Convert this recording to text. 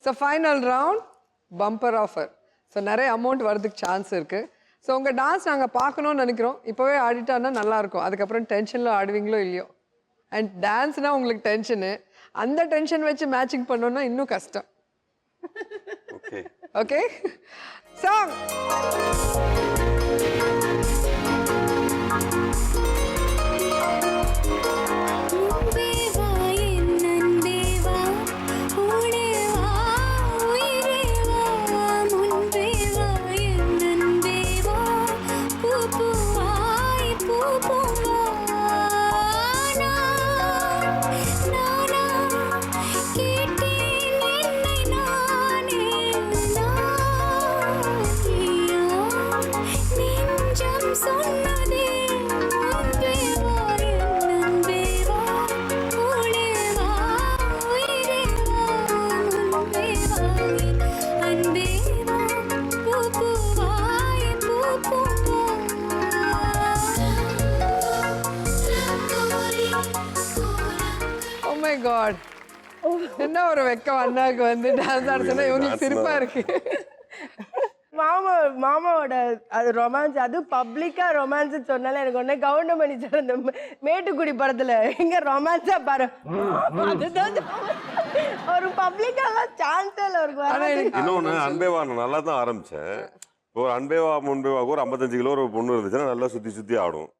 So final round bumper offer. So நிறைய amount வரதுக்கு chance இருக்குது. ஸோ உங்கள் டான்ஸ் நாங்கள் பார்க்கணும்னு நினைக்கிறோம். இப்போவே ஆடிட்டான்னா நல்லாயிருக்கும். அதுக்கப்புறம் டென்ஷனில் ஆடுவீங்களோ இல்லையோ. அண்ட் டான்ஸ்னால் உங்களுக்கு டென்ஷனு. அந்த டென்ஷன் வச்சு மேட்சிங் பண்ணோன்னா இன்னும் கஷ்டம். Okay song. God. என்ன ஒரு வெக்கம் அண்ணாக்கு வந்து டான்ஸ் ஆட சொன்னா இவங்களுக்கு சிரிப்பா இருக்கு. மாமாவோட அது ரொமான்ஸ், அது பப்ளிக்கா ரொமான்ஸ் சொன்னாலே எனக்கு ஒண்ணு கவுண்டமணி சார் அந்த மேட்டுக்குடி படத்துல எங்க ரொமான்ஸா பாரு அதுதான் ஒரு பப்ளிக்காலாம் சான்ஸே இல்ல. ஒரு இன்னொன்னு அன்பேவா நல்லா தான் ஆரம்பிச்சேன். ஒரு அன்பேவா முன்பேவா ஒரு 55 கிலோ ஒரு பொண்ணு இருந்துச்சுன்னா நல்லா சுத்தி சுத்தி ஆடும்.